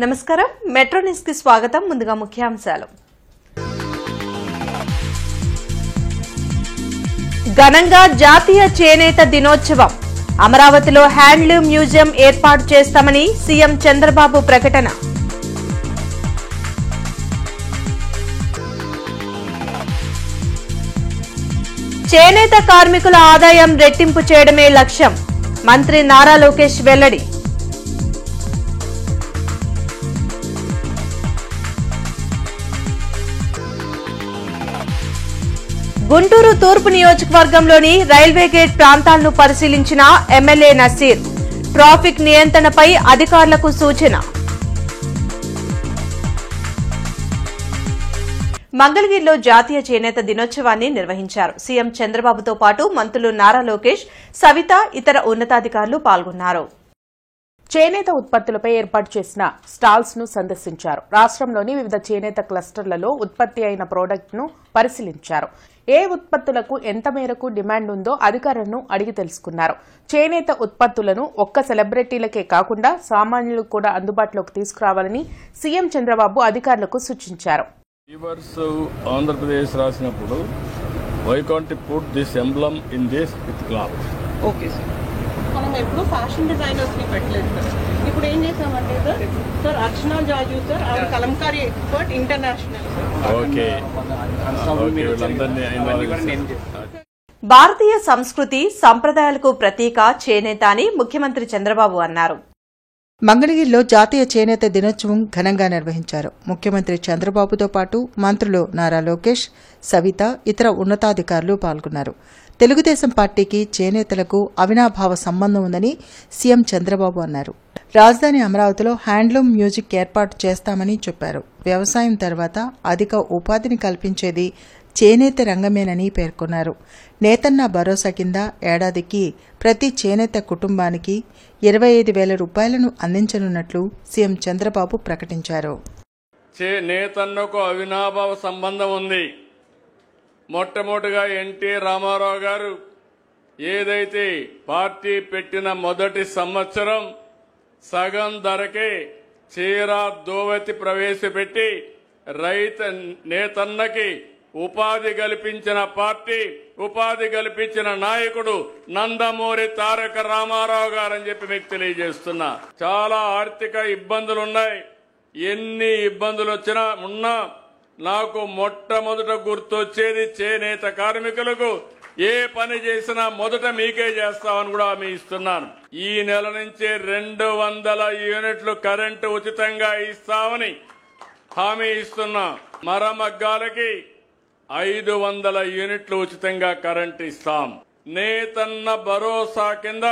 నమస్కారం metro news కి స్వాగతం. ముందుగా ముఖ్యాంశాలు. ఘనంగా జాతీయ చేనేత దినోత్సవం. అమరావతిలో హ్యాండ్లూమ్ మ్యూజియం ఏర్పాటు చేస్తామని సీఎం చంద్రబాబు ప్రకటన. చేనేత కార్మికుల ఆదాయం రెట్టింపు చేయడమే లక్ష్యం. మంత్రి నారా లోకేష్ వెల్లడి. గుంటూరు తూర్పు నియోజకవర్గంలోని రైల్వే గేట్ ప్రాంతాలను పరిశీలించిన ఎమ్మెల్యే నసీర్. ట్రాఫిక్ నియంత్రణపై అధికారులకు సూచన. మంగళగిరిలో జాతీయ చేనేత దినోత్సవాన్ని నిర్వహించారు. సీఎం చంద్రబాబుతో పాటు మంత్రులు నారా లోకేష్, సవిత, ఇతర ఉన్నతాధికారులు పాల్గొన్నారు. చేనేత ఉత్పత్తులపై ఏర్పాటు చేసిన స్టాల్స్ ను సందర్శించారు. రాష్ట్రంలోని వివిధ చేనేత క్లస్టర్లలో ఉత్పత్తి అయిన ప్రోడక్ట్ ను పరిశీలించారు. ఏ ఉత్పత్తులకు ఎంత మేరకు డిమాండ్ ఉందో అధికారులను అడిగి తెలుసుకున్నారు. చేనేత ఉత్పత్తులను ఒక్క సెలబ్రిటీలకే కాకుండా సామాన్యులకు కూడా అందుబాటులోకి తీసుకురావాలని సీఎం చంద్రబాబు అధికారులకు సూచించారు. ఆంధ్రప్రదేశ్ రాసినప్పుడు why can't put this emblem in this with cloth. Okay sir, మనం ఎప్పుడు ఫ్యాషన్ డిజైనర్స్ని పెట్టలేదు సార్. ఇప్పుడు ఏం చేసామంటే సార్ అర్చనా జాజు సార్ ఆవిడ కలంకారీ ఎక్స్పర్ట్ ఇంటర్నేషనల్. ఓకే, భారతీయ సంస్కృతి సంప్రదాయాలకు ప్రతీక చేనేత అని ముఖ్యమంత్రి చంద్రబాబు అన్నారు. మంగళగిరిలో జాతీయ చేనేత దినోత్సవం ఘనంగా నిర్వహించారు. ముఖ్యమంత్రి చంద్రబాబుతో పాటు మంత్రులు నారా లోకేష్, సవిత, ఇతర ఉన్నతాధికారులు పాల్గొన్నారు. తెలుగుదేశం పార్టీకి చేనేతలకు అవినాభావ సంబంధం ఉందని సీఎం చంద్రబాబు అన్నారు. రాజధాని అమరావతిలో హ్యాండ్లూమ్ మ్యూజియం ఏర్పాటు చేస్తామని చెప్పారు. వ్యవసాయం తర్వాత అధిక ఉపాధిని కల్పించేది చేనేత రంగమేనని పేర్కొన్నారు. నేతన్న భరోసా కింద ఏడాదికి ప్రతి చేనేత కుటుంబానికి 25,000 రూపాయలను అందించనున్నట్లు సీఎం చంద్రబాబు ప్రకటించారు. నేతన్నకు అవినాభావ సంబంధం ఉంది. మొట్టమొదటిగా ఎన్టీ రామారావు గారు ఏదైతే పార్టీ పెట్టిన మొదటి సంవత్సరం సగం ధరకే చీర దోవతి ప్రవేశపెట్టి నేతన్నకి ఉపాధి కల్పించిన పార్టీ, ఉపాధి కల్పించిన నాయకుడు నందమూరి తారక రామారావు గారని చెప్పి మీకు తెలియజేస్తున్నా. చాలా ఆర్థిక ఇబ్బందులున్నాయి. ఎన్ని ఇబ్బందులు ఉన్నా నాకు మొట్టమొదట గుర్తొచ్చేది చేనేత కార్మికులకు ఏ పని చేసినా మొదట మీకే చేస్తామని కూడా హామీ ఇస్తున్నాను. ఈ నెల నుంచి 200 యూనిట్లు కరెంటు ఉచితంగా ఇస్తామని హామీ ఇస్తున్నా. మరమగ్గాలకి 500 యూనిట్లు ఉచితంగా కరెంటు ఇస్తాం. నేతన్న భరోసా కింద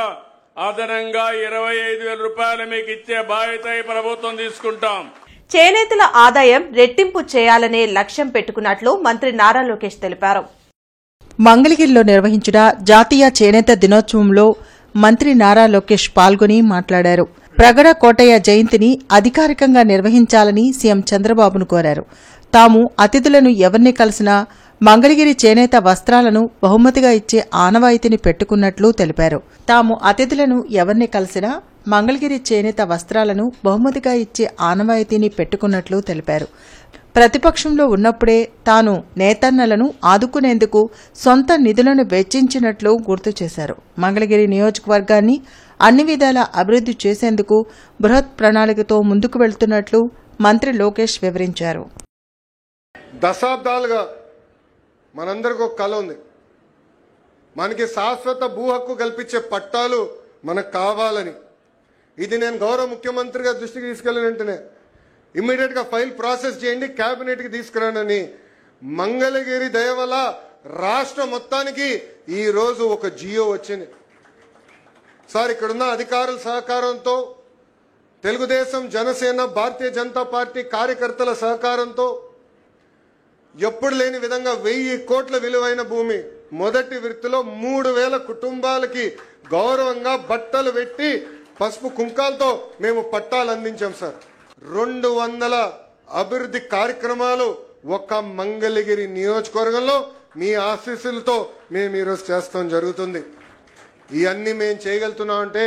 అదనంగా 25,000 రూపాయలు మీకు ఇచ్చే బాధ్యత ఈ ప్రభుత్వం తీసుకుంటాం. చేనేతల ఆదాయం రెట్టింపు చేయాలనే లక్ష్యం పెట్టుకున్నట్లు మంత్రి నారా లోకేష్ తెలిపారు. మంగళగిరిలో నిర్వహించిన జాతీయ చేనేత దినోత్సవంలో మంత్రి నారా లోకేష్ పాల్గొని మాట్లాడారు. ప్రగడ కోటయ్య జయంతిని అధికారికంగా నిర్వహించాలని సీఎం చంద్రబాబును కోరారు. తాము అతిథులను ఎవరిని కలిసినా మంగళగిరి చేనేత వస్త్రాలను బహుమతిగా ఇచ్చే ఆనవాయితీని పెట్టుకున్నట్లు తెలిపారు. తాము అతిథులను ఎవరిని కలిసినా మంగళగిరి చేనేత వస్త్రాలను బహుమతిగా ఇచ్చే ఆనవాయితీని పెట్టుకున్నట్లు తెలిపారు. ప్రతిపక్షంలో ఉన్నప్పుడే తాను నేతన్నలను ఆదుకునేందుకు సొంత నిధులను వెచ్చించినట్లు గుర్తు చేశారు. మంగళగిరి నియోజకవర్గాన్ని అన్ని విధాలా అభివృద్ధి చేసేందుకు బృహత్ ప్రణాళికతో ముందుకు వెళ్తున్నట్లు మంత్రి లోకేష్ వివరించారు. దశాబ్దాలుగా మనందరికీ ఒక కళ ఉంది. మనకి శాశ్వత భూ హక్కు కల్పించే పట్టాలు మనకు కావాలని. ఇది నేను గౌరవ ముఖ్యమంత్రి గారి దృష్టికి తీసుకెళ్లిన వెంటనే ఇమ్మీడియట్ గా ఫైల్ ప్రాసెస్ చేయండి, కేబినెట్ కి తీసుకురానని మంగళగిరి దయ వల్ల రాష్ట్ర మొత్తానికి ఈ రోజు ఒక జియో వచ్చింది. సార్ ఇక్కడున్న అధికారుల సహకారంతో, తెలుగుదేశం, జనసేన, భారతీయ జనతా పార్టీ కార్యకర్తల సహకారంతో ఎప్పుడు లేని విధంగా 1000 కోట్ల విలువైన భూమి మొదటి విడతలో 3,000 కుటుంబాలకి గౌరవంగా బట్టలు పెట్టి పసుపు కుంకాలతో మేము పట్టాలు అందించాం సార్. 200 అభివృద్ధి కార్యక్రమాలు ఒక మంగళగిరి నియోజకవర్గంలో మీ ఆశీస్సులతో మేము ఈరోజు చేస్తాం జరుగుతుంది. ఇవన్నీ మేము చేయగలుగుతున్నామంటే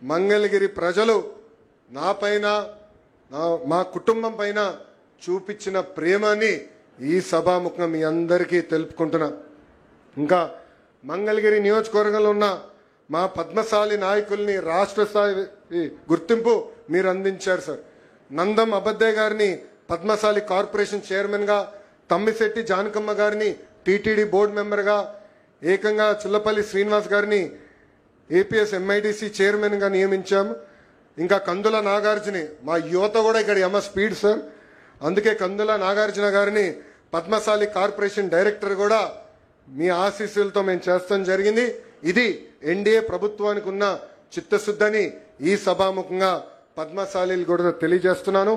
మంగళగిరి ప్రజలు నాపైన మా కుటుంబం పైన చూపించిన ప్రేమని ఈ సభాముఖంగా మీ అందరికీ తెలుపుకుంటున్నా. ఇంకా మంగళగిరి నియోజకవర్గంలో ఉన్న మా పద్మశాలి నాయకుల్ని రాష్ట్ర స్థాయి గుర్తింపు మీరు అందించారు సార్. నందం అబద్దే గారిని పద్మశాలి కార్పొరేషన్ చైర్మన్గా, తమ్మిశెట్టి జానకమ్మ గారిని టీటీడీ బోర్డు మెంబర్గా, ఏకంగా చిల్లపల్లి శ్రీనివాస్ గారిని ఏపీఎస్ ఎంఐడిసి చైర్మన్గా నియమించాము. ఇంకా కందుల నాగార్జుని, మా యువత కూడా ఇక్కడ స్పీడ్ సార్, అందుకే కందుల నాగార్జున గారిని పద్మశాలి కార్పొరేషన్ డైరెక్టర్ కూడా మీ ఆశీస్సులతో మేము చేస్తాం జరిగింది. ఇది ఎన్డీఏ ప్రభుత్వానికి ఉన్న చిత్తశుద్ధని ఈ సభాముఖంగా పద్మశాలీలు కూడా తెలియజేస్తున్నాను.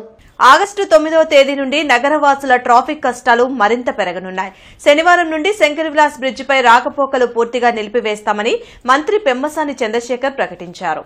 ఆగస్టు 9వ తేదీ నుండి నగరవాసుల ట్రాఫిక్ కష్టాలు మరింత పెరగనున్నాయి. శనివారం నుండి శంకర్ విలాస్ బ్రిడ్జిపై రాకపోకలు పూర్తిగా నిలిపివేస్తామని మంత్రి పెమ్మసాని చంద్రశేఖర్ ప్రకటించారు.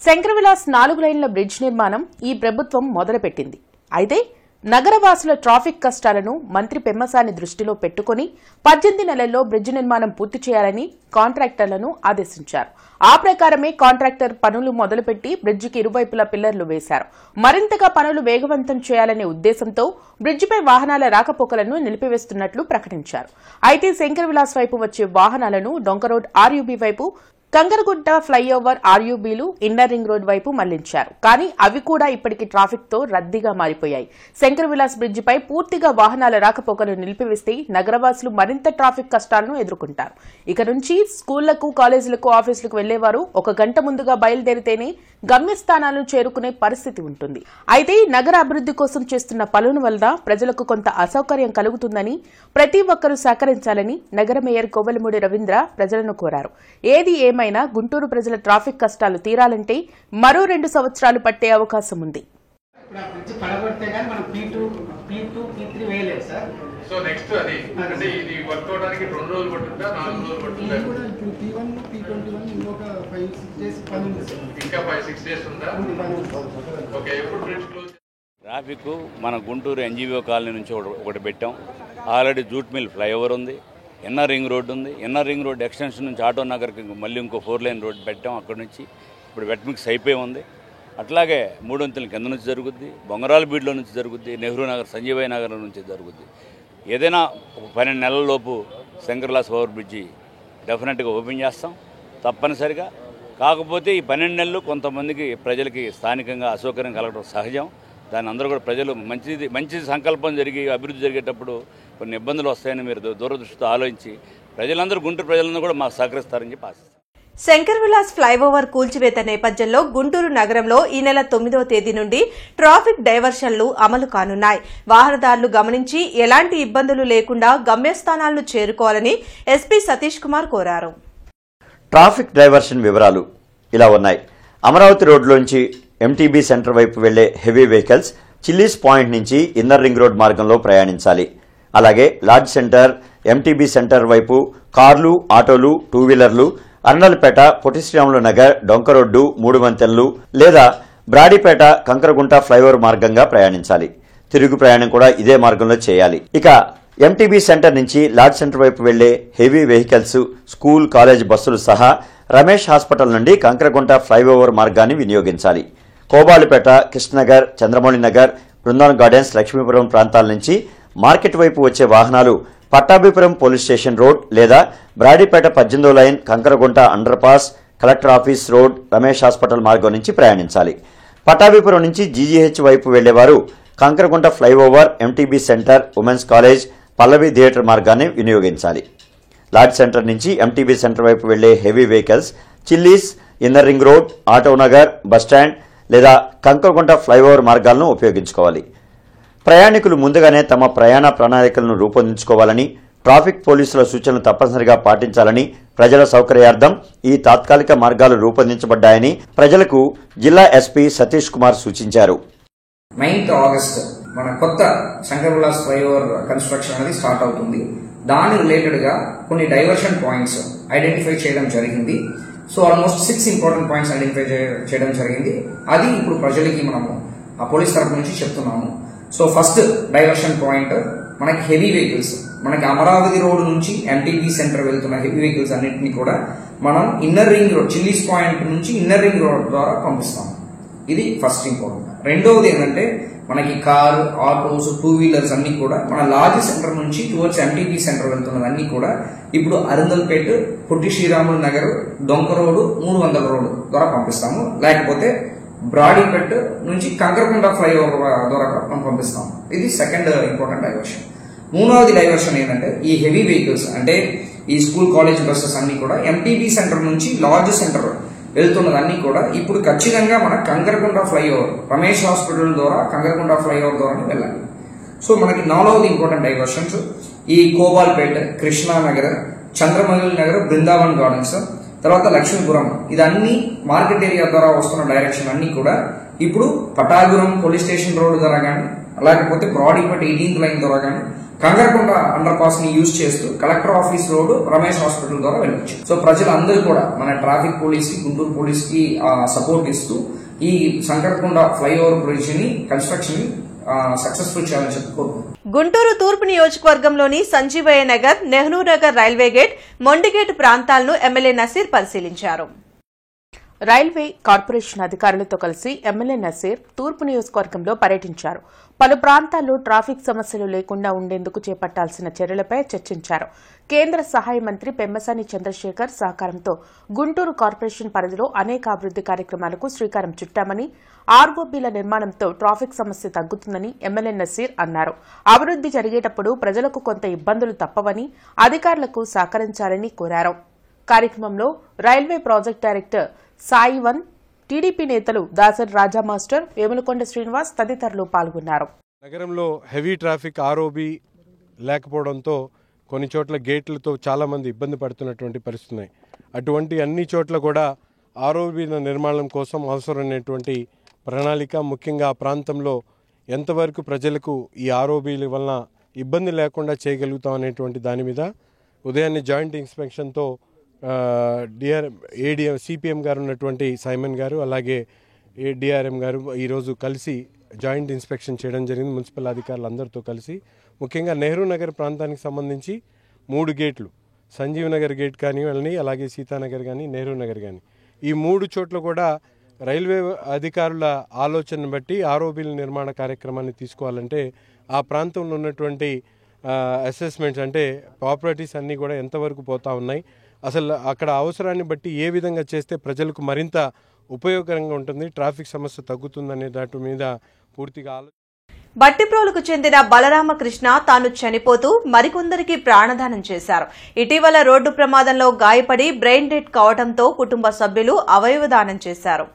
శంకర్ విలాస్ 4 లైన్ల బ్రిడ్జ్ నిర్మాణం ఈ ప్రభుత్వం మొదలుపెట్టింది. అయితే నగరవాసుల ట్రాఫిక్ కష్టాలను మంత్రి పెమ్మసాని దృష్టిలో పెట్టుకుని 18 నెలల్లో బ్రిడ్జ్ నిర్మాణం పూర్తి చేయాలని కాంట్రాక్టర్లను ఆదేశించారు. ఆ ప్రకారమే కాంట్రాక్టర్ పనులు మొదలుపెట్టి బ్రిడ్జికి ఇరువైపులా పిల్లర్లు వేశారు. మరింతగా పనులు వేగవంతం చేయాలనే ఉద్దేశంతో బ్రిడ్జిపై వాహనాల రాకపోకలను నిలిపివేస్తున్నట్లు ప్రకటించారు. అయితే శంకర్ విలాస్ వైపు వచ్చే వాహనాలను డొంక రోడ్ ఆర్యూబీ వైపు, కంకరగుట్ట ఫ్లైఓవర్ ఆర్యూబీలు ఇన్నర్ రింగ్ రోడ్ వైపు మళ్లించారు. కానీ అవి కూడా ఇప్పటికి ట్రాఫిక్ తో రద్దీగా మారిపోయాయి. శంకర్ విలాస్ బ్రిడ్జిపై పూర్తిగా వాహనాల రాకపోకలు నిలిపివేస్తే నగరవాసులు మరింత ట్రాఫిక్ కష్టాలను ఎదుర్కొంటారు. ఇక నుంచి స్కూళ్లకు, కాలేజీలకు, ఆఫీసులకు వెళ్లేవారు 1 గంట ముందుగా బయలుదేరితేనే గమ్యస్థానాలను చేరుకునే పరిస్థితి ఉంటుంది. అయితే నగర అభివృద్ది కోసం చేస్తున్న పనుల వల్ల ప్రజలకు కొంత అసౌకర్యం కలుగుతుందని, ప్రతి ఒక్కరూ సహకరించాలని నగర మేయర్ కోవెలమూడి రవీంద్ర ప్రజలను కోరారు. ఏది ఏమైనా గుంటూరు ప్రజల ట్రాఫిక్ కష్టాలు తీరాలంటే మరో 2 సంవత్సరాలు పట్టే అవకాశం ఉంది. సో నెక్స్ట్ అది అంటే ఇది వర్క్ అవడానికి 2 రోజులు పడుతుందా, 4 రోజులు పడుతుందా? ఇంకా 5-6 డేస్ ఉందా? ఓకే, ఎప్పుడు బ్రిడ్జ్ క్లోజ్? ట్రాఫిక్ మన గుంటూరు ఎన్జీఓ కాలనీ నుంచి ఒకటి పెట్టాం. ఆల్రెడీ జూట్ మిల్ ఫ్లైఓవర్ ఉంది, ఇన్నర్ రింగ్ రోడ్ ఉంది. ఇన్నర్ రింగ్ రోడ్ ఎక్స్టెన్షన్ నుంచి ఆటో నగర్కి మళ్ళీ ఇంకో 4 లైన్ రోడ్ పెట్టాం. అక్కడి నుంచి ఇప్పుడు వెట్ మిక్స్ అయిపోయి ఉంది. అట్లాగే 3 వంతుల కింద నుంచి జరుగుద్ది, బొంగరాల బీడ్లో నుంచి జరుగుద్ది, నెహ్రూ నగర్, సంజీవయ్య నగర్ నుంచి జరుగుద్ది. ఏదైనా ఒక 12 నెలల లోపు శంకర్ విలాస్ ఓవర్ బ్రిడ్జి డెఫినెట్గా ఓపెన్ చేస్తాం తప్పనిసరిగా. కాకపోతే ఈ 12 నెలలు కొంతమందికి ప్రజలకి స్థానికంగా అసౌకర్యం కలగడం సహజం. దాన్ని అందరూ కూడా ప్రజలు మంచి సంకల్పం జరిగి అభివృద్ధి జరిగేటప్పుడు కొన్ని ఇబ్బందులు వస్తాయని మీరు దూరదృష్టితో ఆలోచించి ప్రజలందరూ, గుంటూరు ప్రజలందరూ కూడా మాకు సహకరిస్తారని చెప్పి ఆశిస్తాం. శంకర్ విలాస్ ఫ్లైఓవర్ కూల్చివేత నేపథ్యంలో గుంటూరు నగరంలో ఈ నెల 9వ తేదీ నుండి ట్రాఫిక్ డైవర్షన్లు అమలు కానున్నాయి. వాహనదారులు గమనించి ఎలాంటి ఇబ్బందులు లేకుండా గమ్యస్థానాలను చేరుకోవాలని ఎస్పీ సతీష్ కుమార్ కోరారు. ట్రాఫిక్ డైవర్షన్ వివరాలు ఇలా ఉన్నాయి. అమరావతి రోడ్లోంచి ఎంటీబీ సెంటర్ వైపు వెళ్లే హెవీ వెహికల్స్ చిల్లీస్ పాయింట్ నుంచి ఇన్నర్ రింగ్ రోడ్ మార్గంలో ప్రయాణించాలి. అలాగే లార్జ్ సెంటర్, ఎంటీబీ సెంటర్ వైపు కార్లు, ఆటోలు, 2 వీలర్లు అర్నల్పేట, పొట్టి శ్రీరాములు నగర్, డొంక రోడ్డు, 3 వంతెనలు లేదా బ్రాడీపేట, కంకరగుంట ఫ్లైఓవర్ మార్గంగా ప్రయాణించాలి. తిరుగు ప్రయాణం కూడా ఇదే మార్గంలో చేయాలి. ఇక ఎంటీబీ సెంటర్ నుంచి లార్జ్ సెంటర్ వైపు వెళ్లే హెవీ వెహికల్స్, స్కూల్, కాలేజ్ బస్సులు సహా రమేష్ హాస్పిటల్ నుండి కంకరగుంట ఫ్లైఓవర్ మార్గాన్ని వినియోగించాలి. కోబాలుపేట, కృష్ణనగర్, చంద్రమౌళి నగర్, బృందావన్ గార్డెన్స్, లక్ష్మీపురం ప్రాంతాల నుంచి మార్కెట్ వైపు వచ్చే వాహనాలు పట్టాభిపురం పోలీస్ స్టేషన్ రోడ్ లేదా బ్రాడీపేట 18వ line, Kankaragunta underpass, collector office road, Ramesh hospital మార్గం నుంచి ప్రయాణించాలి. పట్టాభిపురం నుంచి జీజీహెచ్ వైపు వెళ్లేవారు Kankaragunta flyover, MTB centre, women's college, Pallavi theatre మార్గాన్ని వినియోగించాలి. లార్జ్ సెంటర్ నుంచి ఎంటీబీ సెంటర్ వైపు వెళ్లే heavy vehicles chillies, inner ring road, auto Nagar, bus stand లేదా కంకరగుంట ఫ్లైఓవర్ మార్గాలను ఉపయోగించుకోవాలి. ప్రయాణికులు ముందుగానే తమ ప్రయాణ ప్రణాళికలను రూపొందించుకోవాలని, ట్రాఫిక్ పోలీసుల సూచనలు తప్పనిసరిగా పాటించాలని, ప్రజల సౌకర్యార్థం ఈ తాత్కాలిక మార్గాలు రూపొందించబడ్డాయని ప్రజలకు జిల్లా ఎస్పీ సతీష్ కుమార్ సూచించారు. 9th ఆగస్ట్ మన కొత్త శంకర్ విలాస్ ఫ్లైఓవర్ కన్స్ట్రక్షన్ అనేది స్టార్ట్ అవుతుంది. దాని రిలేటెడ్ గా కొన్ని డైవర్షన్ పాయింట్స్ ఐడెంటిఫై చేయడం జరిగింది. So almost 6 important points identify చేయడం జరిగింది. అది ఇప్పుడు ప్రజలకి మనము ఆ పోలీస్ తరఫు నుంచి చెప్తున్నాము. సో ఫస్ట్ డైవర్షన్ పాయింట్ మనకి హెవీ వెహికల్స్, మనకి అమరావతి రోడ్ నుంచి ఎంటీబీ సెంటర్ వెళ్తున్న హెవీ వెహికల్స్ అన్నింటినీ కూడా మనం inner ring road, chillies point నుంచి ఇన్నర్ రింగ్ రోడ్ ద్వారా పంపిస్తాం. ఇది ఫస్ట్ ఇంపార్టెంట్. రెండవది ఏంటంటే మనకి కార్, ఆటోస్, 2 వీలర్స్ అన్ని కూడా మన లార్జ్ సెంటర్ నుంచి టువర్డ్స్ ఎంటీబీ సెంటర్ వెళ్తున్నదన్నీ కూడా ఇప్పుడు అరందల్పేట, పొట్టి శ్రీరాములు నగర్, డొంక రోడ్, 300 రోడ్ ద్వారా పంపిస్తాము. లేకపోతే బ్రాడీపేట నుంచి కంకరకొండ ఫ్లైఓవర్ ద్వారా మనం పంపిస్తాము. ఇది సెకండ్ ఇంపార్టెంట్ డైవర్షన్. మూడవది డైవర్షన్ ఏంటంటే ఈ హెవీ వెహికల్స్ అంటే ఈ స్కూల్ కాలేజ్ బస్సెస్ అన్ని కూడా ఎంటీబీ సెంటర్ నుంచి లార్జ్ సెంటర్ వెళ్తున్నదన్నీ కూడా ఇప్పుడు ఖచ్చితంగా మన కంకరకొండ ఫ్లైఓవర్, రమేష్ హాస్పిటల్ ద్వారా కంకరకొండ ఫ్లైఓవర్ ద్వారా వెళ్ళాలి. సో మనకి 4వది ఇంపార్టెంట్ డైవర్షన్స్ ఈ కోబాల్పేట, కృష్ణానగర్, చంద్రమౌళి నగర్, బృందావన్ గార్డెన్స్, తర్వాత లక్ష్మీపురం, ఇదన్నీ మార్కెట్ ఏరియా ద్వారా వస్తున్న డైరెక్షన్ అన్ని కూడా ఇప్పుడు పటాగురం పోలీస్ స్టేషన్ రోడ్ ద్వారా కానీ లేకపోతే బ్రాడీపేట 18th లైన్ ద్వారా కానీ కంగరకొండ అండర్ పాస్ ని యూజ్ చేస్తూ collector office road, Ramesh hospital ద్వారా వెళ్ళొచ్చు. సో ప్రజలందరూ కూడా మన ట్రాఫిక్ పోలీస్ కి, గుంటూరు పోలీస్ కి సపోర్ట్ ఇస్తూ ఈ కంకరకొండ ఫ్లైఓవర్ బ్రిడ్జ్ ని కన్స్ట్రక్షన్ సక్సెస్ఫుల్ చేయాలని చెప్పి కోరుకుంటున్నాను. గుంటూరు తూర్పు నియోజకవర్గంలోని సంజీవయ్య నగర్, నెహ్రూ నగర్ రైల్వే గేట్, మొండిగేట్ ప్రాంతాలను ఎమ్మెల్యే నసీర్ పరిశీలించారు. రైల్వే కార్పొరేషన్ అధికారులతో కలిసి ఎమ్మెల్యే నసీర్ తూర్పు నియోజకవర్గంలో పర్యటించారు. పలు ప్రాంతాల్లో ట్రాఫిక్ సమస్యలు లేకుండా ఉండేందుకు చేపట్టాల్సిన చర్యలపై చర్చించారు. కేంద్ర సహాయ మంత్రి పెమ్మసాని చంద్రశేఖర్ సహకారంతో గుంటూరు కార్పొరేషన్ పరిధిలో అనేక అభివృద్ది కార్యక్రమాలకు శ్రీకారం చుట్టామని, ఆర్ఓబీల నిర్మాణంతో ట్రాఫిక్ సమస్య తగ్గుతుందని ఎమ్మెల్యే నసీర్ అన్నారు. అభివృద్ది జరిగేటప్పుడు ప్రజలకు కొంత ఇబ్బందులు తప్పవని, అధికారులకు సహకరించాలని కోరారు. కార్యక్రమంలో రైల్వే ప్రాజెక్టు డైరెక్టర్ సాయివన్, టీడీపీ నేతలు దాసరి రాజా మాస్టర్, వేములకొండ శ్రీనివాస్ తదితరులు పాల్గొన్నారు. నగరంలో హెవీ ట్రాఫిక్ ఆర్ఓబీ లేకపోవడంతో కొన్ని చోట్ల గేట్లతో చాలామంది ఇబ్బంది పడుతున్నటువంటి పరిస్థితున్నాయి. అటువంటి అన్ని చోట్ల కూడా ఆర్ఓబీ నిర్మాణం కోసం అవసరమైనటువంటి ప్రణాళిక, ముఖ్యంగా ఆ ప్రాంతంలో ఎంతవరకు ప్రజలకు ఈ ఆర్ఓబీల వలన ఇబ్బంది లేకుండా చేయగలుగుతాం అనేటువంటి దాని మీద ఉదయాన్నే జాయింట్ ఇన్స్పెక్షన్తో ఏడీఎం సిపిఎం గారు ఉన్నటువంటి సైమన్ గారు అలాగే డిఆర్ఎం గారు ఈరోజు కలిసి జాయింట్ ఇన్స్పెక్షన్ చేయడం జరిగింది. మున్సిపల్ అధికారులు అందరితో కలిసి ముఖ్యంగా నెహ్రూ నగర్ ప్రాంతానికి సంబంధించి 3 గేట్లు, సంజీవ్ నగర్ గేట్ కానివ్వండి, అలాగే సీతానగర్ కానీ, నెహ్రూ నగర్ కానీ, ఈ 3 చోట్ల కూడా రైల్వే అధికారుల ఆలోచనను బట్టి ఆర్ఓబీల నిర్మాణ కార్యక్రమాన్ని తీసుకోవాలంటే ఆ ప్రాంతంలో ఉన్నటువంటి అసెస్మెంట్స్ అంటే ప్రాపర్టీస్ అన్నీ కూడా ఎంతవరకు పోతా ఉన్నాయి, అసలు అక్కడ అవసరాన్ని బట్టి ఏ విధంగా చేస్తే ప్రజలకు మరింత ఉపయోగకరంగా ఉంటుంది, ట్రాఫిక్ సమస్య తగ్గుతుందనే దాని మీద పూర్తిగా బట్టిప్రోలుకు చెందిన బలరామకృష్ణ తాను చనిపోతూ మరికొందరికి ప్రాణదానం చేశారు. ఇటీవల రోడ్డు ప్రమాదంలో గాయపడి బ్రెయిన్ డెడ్ కావడంతో కుటుంబ సభ్యులు అవయవదానం చేశారు.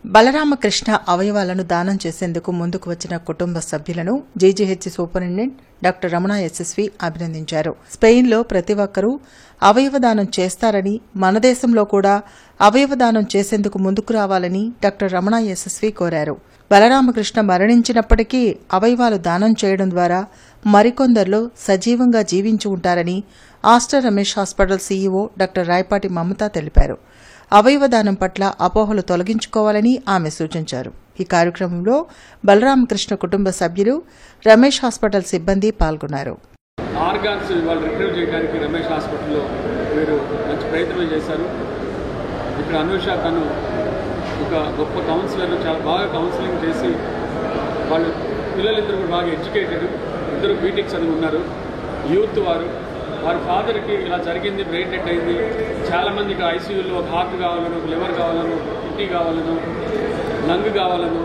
బలరామకృష్ణ అవయవాలను దానం చేసేందుకు ముందుకు వచ్చిన కుటుంబ సభ్యులను GGH superintendent doctor Ramana SSV అభినందించారు. స్పెయిన్లో ప్రతి ఒక్కరూ అవయవదానం చేస్తారని, మన దేశంలో కూడా అవయవదానం చేసేందుకు ముందుకు రావాలని డాక్టర్ రమణ ఎస్ఎస్వి కోరారు. బలరామకృష్ణ మరణించినప్పటికీ అవయవాలు దానం చేయడం ద్వారా మరికొందరిలో సజీవంగా జీవించి ఉంటారని Aster Ramesh hospital CEO doctor Rayapati Mamata తెలిపారు. అవయవదానం పట్ల అపోహలు తొలగించుకోవాలని ఆమె సూచించారు. ఈ కార్యక్రమంలో బలరామకృష్ణ కుటుంబ సభ్యులు, రమేష్ హాస్పిటల్ సిబ్బంది పాల్గొన్నారు. ఆర్గాన్స్ వాళ్ళు రిట్రీవ్ చేయడానికి రమేష్ హాస్పిటల్లో వీరు మంచి ప్రయత్నం చేశారు. ఇక్కడ అనూష తను ఒక గొప్ప కౌన్సిలర్, చాలా బాగా కౌన్సిలింగ్ చేసి వాళ్ళు పిల్లలిద్దరు కూడా బాగా ఎడ్యుకేటెడ్, ఇద్దరు బీటెక్ చదివి ఉన్నారు, యూత్ వారి ఫాదర్కి ఇలా జరిగింది, బ్రెయిన్ డెడ్ అయింది, చాలామంది ఇక్కడ ఐసీయూలో ఒక హార్ట్ కావాలను, ఒక లివర్ కావాలను, కిడ్నీ కావాలను, లంగ్ కావాలను,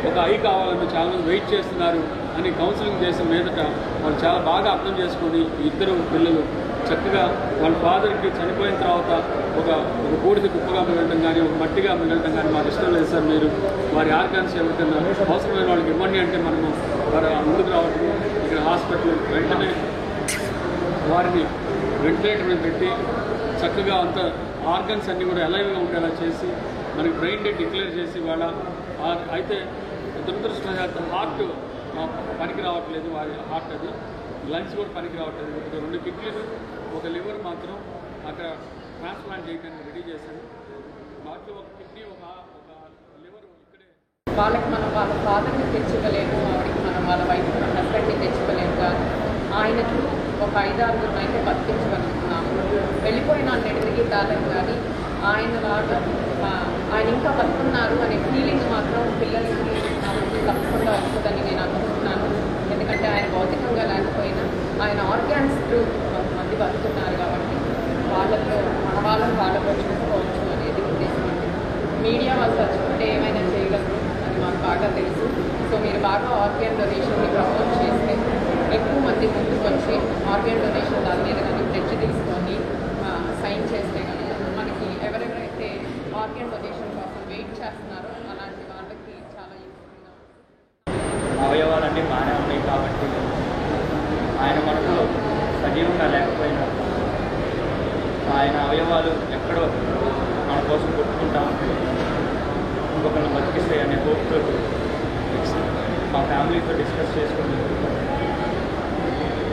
ఒక ఐ కావాలను చాలామంది వెయిట్ చేస్తున్నారు అని కౌన్సిలింగ్ చేసిన మీదట వాళ్ళు చాలా బాగా అర్థం చేసుకొని ఇద్దరు పిల్లలు చక్కగా వాళ్ళ ఫాదర్కి చనిపోయిన తర్వాత ఒక బూడిద కుప్పగా మిగలటం కానీ, ఒక మట్టిగా మిగలటం కానీ మాకు ఇష్టం లేదు సార్, మీరు వారి ఆర్గాన్స్ ఎవరికైనా అవసరమైన వాళ్ళకి ఇవ్వండి అంటే మనము వారు ముందుకు రావటం, ఇక్కడ హాస్పిటల్ వెంటనే వారిని వెంటిలేటర్ మీద పెట్టి చక్కగా అంత ఆర్గన్స్ అన్నీ కూడా అలైవ్గా ఉండేలా చేసి మనకి బ్రెయిన్ డెడ్ డిక్లేర్ చేసి వాళ్ళ అయితే దురదృష్టవశాత్తు హార్ట్ పనికి రావట్లేదు, వారి హార్ట్ అది లంగ్స్ కూడా పనికి రావట్లేదు, ఒక 2 కిడ్నీలు, ఒక లివర్ మాత్రం అక్కడ ట్రాన్స్ప్లాంట్ చేయడానికి రెడీ చేశాను. వాటిలో ఒక కిడ్నీ, ఒక లివర్ ఇక్కడే. వాళ్ళకి మనం వాళ్ళ ఫాదర్ని తెచ్చివ్వలేము, ఆవిడకి మనం వాళ్ళ వైఫ్ హస్బెండ్ని తెచ్చివ్వలేము, కానీ ఆయనకు ఒక 5-6 అయితే బతికించగలుగుతున్నాము. వెళ్ళిపోయిన నెడికి తాళం కానీ ఆయనలాగా ఆయన ఇంకా బతుకున్నారు అనే ఫీలింగ్ మాత్రం పిల్లలకి తప్పకుండా వస్తుందని నేను అనుకుంటున్నాను. ఎందుకంటే ఆయన భౌతికంగా లేకపోయినా ఆయన ఆర్గాన్స్ త్రూ కొంతమంది బతుకుతున్నారు కాబట్టి వాళ్ళతో మన వాళ్ళలో చూసుకోవచ్చు అనేది ఉద్దేశం. మీడియా వాళ్ళు తలుచుకుంటే ఏమైనా చేయగలరు అని మాకు బాగా తెలుసు. సో మీరు బాగా ఆర్గాన్ డొనేషన్ని ప్రమోట్ చేస్తే ఎక్కువ మంది ముందుకు వచ్చి ఆర్గాన్ డొనేషన్ దాని మీద కానీ ప్లెడ్జ్ తీసుకొని సైన్ చేస్తే కానీ మనకి ఎవరెవరైతే ఆర్గాన్ డొనేషన్ కోసం వెయిట్ చేస్తున్నారో అలాంటి వాళ్ళకి చాలా యూస్ఫుల్గా ఉంటుంది. అవయవాలన్నీ బాగానే ఉన్నాయి కాబట్టి ఆయన మనకు సజీవంగా లేకపోయినా ఆయన అవయవాలు ఎక్కడో మన కోసం కొట్టుకుంటా ఉంటాయి, ఇంకొకరిని బతికిస్తాయి అనే హోప్తో మా ఫ్యామిలీతో డిస్కస్ చేసుకుని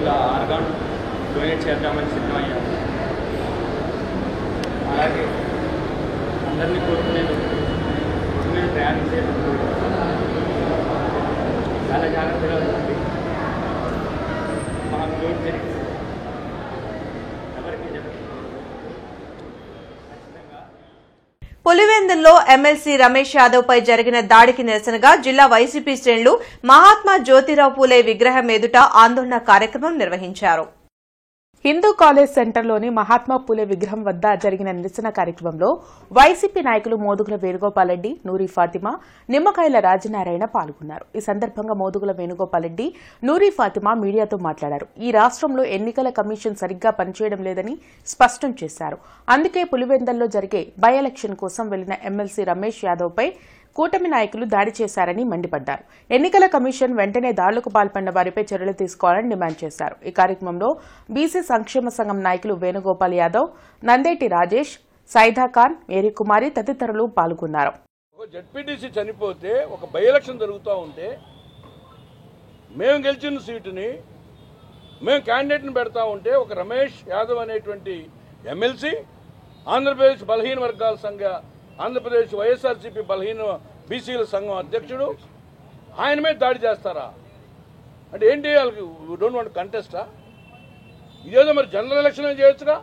ఇలా ఆర్గాన్ డొనేట్ చేద్దామని సిద్ధమయ్యాము. అలాగే అందరినీ కోరుకునేది మీరు ప్రయాణం చేసినప్పుడు చాలా జాగ్రత్తగా ఉంటుంది. మాకు లోటు జరిగింది ఎవరికి జరుగుతుంది. పులివెందుల్లో ఎమ్మెల్సీ రమేష్ యాదవ్ పై జరిగిన దాడికి నిరసనగా జిల్లా వైసీపీ శ్రేణులు మహాత్మా జ్యోతిరావు పూలే విగ్రహం ఎదుట ఆందోళన కార్యక్రమం నిర్వహించారు. హిందూ కాలేజ్ సెంటర్లోని మహాత్మా పూలే విగ్రహం వద్ద జరిగిన నిరసన కార్యక్రమంలో వైసీపీ నాయకులు మోదుగుల వేణుగోపాల్రెడ్డి, నూరి ఫాతిమా, నిమ్మకాయల రాజనారాయణ పాల్గొన్నారు. ఈ సందర్భంగా మోదుగుల వేణుగోపాల్రెడ్డి, నూరి ఫాతిమా మీడియాతో మాట్లాడారు. ఈ రాష్ట్రంలో ఎన్నికల కమిషన్ సరిగ్గా పనిచేయడం లేదని స్పష్టం చేశారు. అందుకే పులివెందల్లో జరిగే బై ఎలక్షన్ కోసం వెళ్లిన ఎమ్మెల్సీ రమేష్ యాదవ్ పై కూటమి నాయకులు దాడి చేశారని మండిపడ్డారు. ఎన్నికల కమిషన్ వెంటనే దాడులకు పాల్పడిన వారిపై చర్యలు తీసుకోవాలని డిమాండ్ చేశారు. ఈ కార్యక్రమంలో బీసీ సంక్షేమ సంఘం నాయకులు వేణుగోపాల్ యాదవ్, నందేటి రాజేష్, సైదా ఖాన్, మేరీకుమారి తదితరులు పాల్గొన్నారు. జడ్పీటీసీ చనిపోతే ఒక బై ఎలక్షన్ జరుగుతూ ఉంటే మేము గెలిచిన సీటుని మేము క్యాండిడేట్ని పెడతా ఉంటే ఒక రమేష్ యాదవ్ అనేటువంటి ఎమ్మెల్సీ ఆంధ్రప్రదేశ్ బలహీన వర్గాల సంఘ ఆంధ్రప్రదేశ్ వైఎస్ఆర్సీపీ బలహీన బీసీల సంఘం అధ్యక్షుడు ఆయన మీద దాడి చేస్తారా అంటే ఏంటి? వాళ్ళకి డోంట్ వాంట్ కంటెస్టా? ఇదేదో మరి జనరల్ ఎలక్షన్ చేయొచ్చుగా.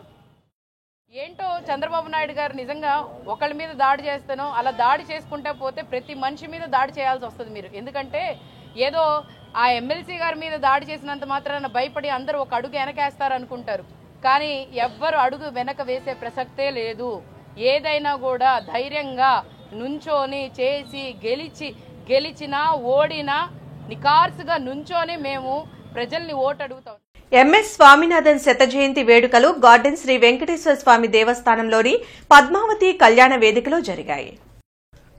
ఏంటో చంద్రబాబు నాయుడు గారు నిజంగా ఒకళ్ళ మీద దాడి చేస్తానో అలా దాడి చేసుకుంటా పోతే ప్రతి మనిషి మీద దాడి చేయాల్సి వస్తుంది మీరు. ఎందుకంటే ఏదో ఆ ఎమ్మెల్సీ గారి మీద దాడి చేసినంత మాత్రాన భయపడి అందరూ ఒక అడుగు వెనకేస్తారనుకుంటారు. కానీ ఎవ్వరు అడుగు వెనక వేసే ప్రసక్తే లేదు. ఏదైనా కూడా ధైర్యంగా నుంచోని చేసి గెలిచినా ఓడినా నికార్సుగా నుంచోని మేము ప్రజల్ని ఓటు అడుగుతాం. ఎంఎస్ స్వామినాథన్ శత జయంతి వేడుకలు గార్డెన్ శ్రీ వెంకటేశ్వర స్వామి దేవస్థానంలోని పద్మావతి కళ్యాణ వేదికలో జరిగాయి.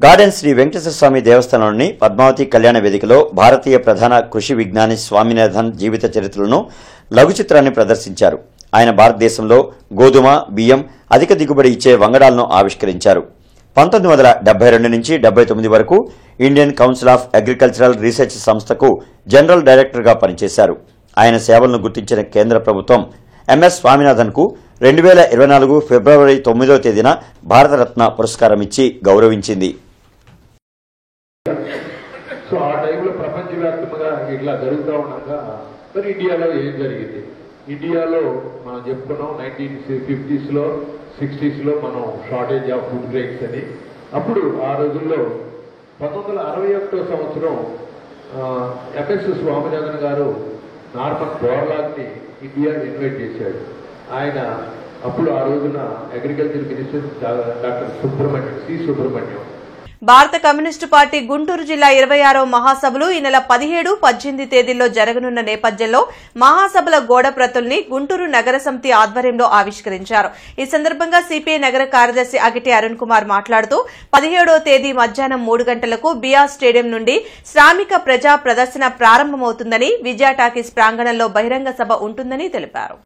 గార్డెన్ శ్రీ వెంకటేశ్వర స్వామి దేవస్థానంలోని పద్మావతి కళ్యాణ వేదికలో భారతీయ ప్రధాన కృషి విజ్ఞాని స్వామినాథన్ జీవిత చరిత్రలను లఘు చిత్రాన్ని ప్రదర్శించారు. ఆయన భారతదేశంలో గోధుమ, బియ్యం అధిక దిగుబడి ఇచ్చే వంగడాలను ఆవిష్కరించారు. 1972 నుంచి 79 వరకు Indian council of agricultural research సంస్థకు జనరల్ డైరెక్టర్గా పనిచేశారు. ఆయన సేవలను గుర్తించిన కేంద్ర ప్రభుత్వం ఎంఎస్ స్వామినాథన్కు 2024 ఫిబ్రవరి 9వ తేదీన భారతరత్న పురస్కారం ఇచ్చి గౌరవించింది. సో ఆ టైంలో ప్రపంచవ్యాప్తంగా ఇట్లా జరుగుతూ ఉండగా మరి ఇండియాలో ఏం జరిగింది? ఇండియాలో మనం చెప్పుకున్నాం 1950s, 60s మనం షార్టేజ్ ఆఫ్ ఫుడ్ గ్రెయిన్స్ అని. అప్పుడు ఆ రోజుల్లో 1961 సంవత్సరం ఎంఎస్ స్వామినాథన్ గారు నార్మన్ బోర్లాగ్ని ఇండియా ఇన్వైట్ చేశాడు. ఆయన అప్పుడు ఆ రోజున అగ్రికల్చర్ మినిస్టర్ డాక్టర్ సుబ్రహ్మణ్యం. భారత కమ్యూనిస్టు పార్టీ గుంటూరు జిల్లా 26వ మహాసభలు ఈ నెల 17, 18 తేదీల్లో జరగనున్న నేపథ్యంలో మహాసభల గోడ ప్రతుల్ని గుంటూరు నగర సమితి ఆధ్వర్యంలో ఆవిష్కరించారు. ఈ సందర్భంగా సిపిఐ నగర కార్యదర్శి అగిటి అరుణ్ కుమార్ మాట్లాడుతూ 17వ తేదీ మధ్యాహ్నం 3 గంటలకు బిఆర్ స్టేడియం నుండి శ్రామిక ప్రజా ప్రదర్శన ప్రారంభమవుతుందని, విజయ టాకీస్ ప్రాంగణంలో బహిరంగ సభ ఉంటుందని తెలిపారు.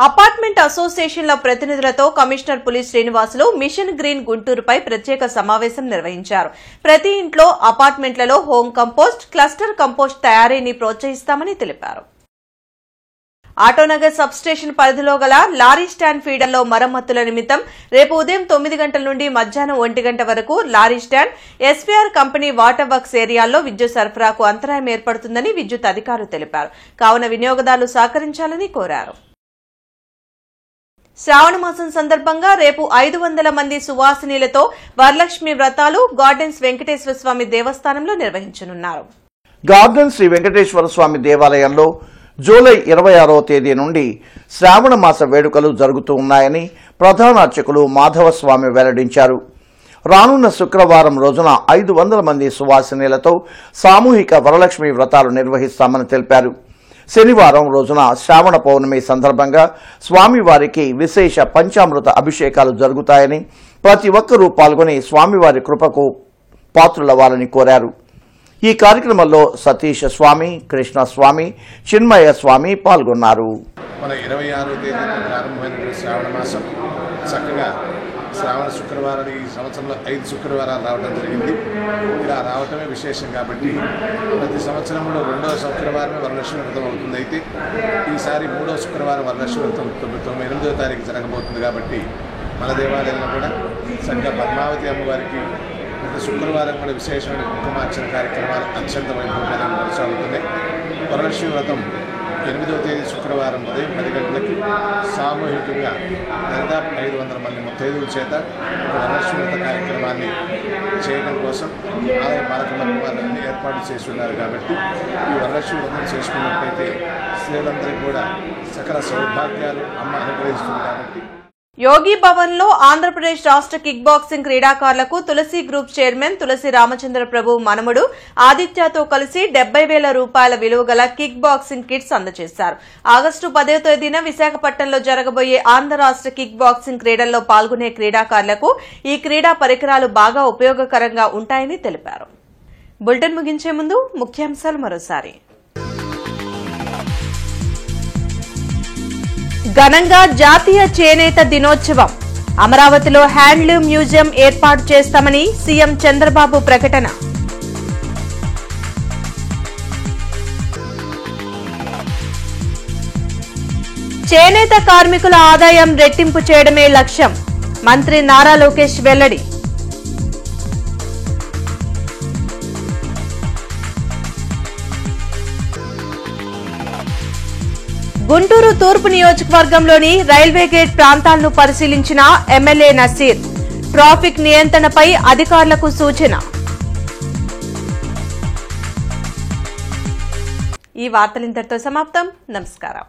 అపార్ట్మెంట్ అసోసియేషన్ల ప్రతినిధులతో కమిషనర్ పులి శ్రీనివాసులు మిషన్ గ్రీన్ గుంటూరుపై ప్రత్యేక సమావేశం నిర్వహించారు. ప్రతి ఇంట్లో అపార్ట్మెంట్లలో హోమ్ కంపోస్ట్, క్లస్టర్ కంపోస్ట్ తయారీని ప్రోత్సహిస్తామని తెలిపారు. ఆటోనగర్ సబ్ స్టేషన్ పరిధిలో గల లారీ స్టాండ్ ఫీడర్లో మరమ్మతుల నిమిత్తం రేపు ఉదయం 9 గంటల నుండి మధ్యాహ్నం 1 గంట వరకు lorry stand, SVR company water works ఏరియాల్లో విద్యుత్ సరఫరాకు అంతరాయం ఏర్పడుతుందని విద్యుత్ అధికారులు తెలిపారు. కావున వినియోగదారులు సహకరించాలని కోరారు. శ్రావణ మాసం సందర్భంగా రేపు 500 మంది సువాసినీలతో వరలక్ష్మి వ్రతాలు గార్డెన్స్ వెంకటేశ్వర స్వామి దేవస్థానంలో నిర్వహించనున్నారు. గార్డెన్ శ్రీ వెంకటేశ్వర స్వామి దేవాలయంలో జూలై 26వ తేదీ నుండి శ్రావణ మాస వేడుకలు జరుగుతూ ఉన్నాయని ప్రధాన అర్చకులు మాధవస్వామి వెల్లడించారు. రానున్న శుక్రవారం రోజున 500 మంది సువాసినీలతో సామూహిక వరలక్ష్మి వ్రతాలు నిర్వహిస్తామని తెలిపారు. శనివారం రోజున శ్రావణ పౌర్ణమి సందర్భంగా స్వామివారికి విశేష పంచామృత అభిషేకాలు జరుగుతాయని ప్రతి ఒక్కరూ పాల్గొని స్వామివారి కృపకు పాత్రులవ్వాలని కోరారు. ఈ కార్యక్రమంలో సతీష్ స్వామి, కృష్ణ స్వామి, చిన్మయ స్వామి పాల్గొన్నారు. మన 26వ తేదీన ప్రారంభమైనటువంటి శ్రావణ మాసం చక్కగా శ్రావణ శుక్రవారాలు ఈ సంవత్సరంలో 5 శుక్రవారాలు రావడం జరిగింది. ఇలా రావటమే విశేషం కాబట్టి ప్రతి సంవత్సరంలో 2వ శుక్రవారమే వరలక్ష్మి వ్రతం అవుతుంది. అయితే ఈసారి 3వ శుక్రవారం వరలక్ష్మి వ్రతం 8వ తారీఖు జరగబోతుంది. కాబట్టి మన దేవాలయంలో కూడా చక్కగా పద్మావతి అమ్మవారికి ప్రతి శుక్రవారం కూడా విశేషమైన కుంకుమార్చన కార్యక్రమాలు అత్యంత వైభవంగా కొనసాగుతున్నాయి. వరలక్ష్మి వ్రతం 8వ తేదీ శుక్రవారం ఉదయం 10 గంటలకి సామూహికంగా దాదాపు 500 మంది ముత్తైదువుల చేత వరలక్ష్మి వ్రత కార్యక్రమాన్ని చేయడం కోసం ఆలయ పాలకమండలి వారిని ఏర్పాటు చేసి ఉన్నారు. కాబట్టి ఈ వరలక్ష్మి వ్రతం చేసుకున్నట్లయితే స్త్రీలందరికీ కూడా సకల సౌభాగ్యాలు అమ్మ అనుగ్రహిస్తుంది. కాబట్టి యోగి భవన్ లో ఆంధ్రప్రదేశ్ రాష్ట్ర కిక్ బాక్సింగ్ క్రీడాకారులకు తులసి గ్రూప్ చైర్మన్ తులసి రామచంద్ర ప్రభు మనముడు ఆదిత్యతో కలిసి 70,000 రూపాయల విలువ గల కిక్ బాక్సింగ్ కిట్స్ అందజేశారు. ఆగస్టు 10వ తేదీన విశాఖపట్నంలో జరగబోయే ఆంధ్ర రాష్ట్ర కిక్ బాక్సింగ్ క్రీడల్లో పాల్గొనే క్రీడాకారులకు ఈ క్రీడా పరికరాలు బాగా ఉపయోగకరంగా ఉంటాయని తెలిపారు. బులెటిన్ ముగించే ముందు ముఖ్యాంశాలు మరోసారి. ఘనంగా జాతీయ చేనేత దినోత్సవం. అమరావతిలో హ్యాండ్లూమ్ మ్యూజియం ఏర్పాటు చేస్తామని సీఎం చంద్రబాబు ప్రకటన. చేనేత కార్మికుల ఆదాయం రెట్టింపు చేయడమే లక్ష్యం. మంత్రి నారా లోకేష్ వెల్లడి. గుంటూరు తూర్పు నియోజకవర్గంలోని రైల్వే గేట్ ప్రాంతాలను పరిశీలించిన ఎమ్మెల్యే నసీర్. ట్రాఫిక్ నియంత్రణపై అధికారులకు సూచన. ఈ వార్తలు ఇంతటితో సమాప్తం. నమస్కారం.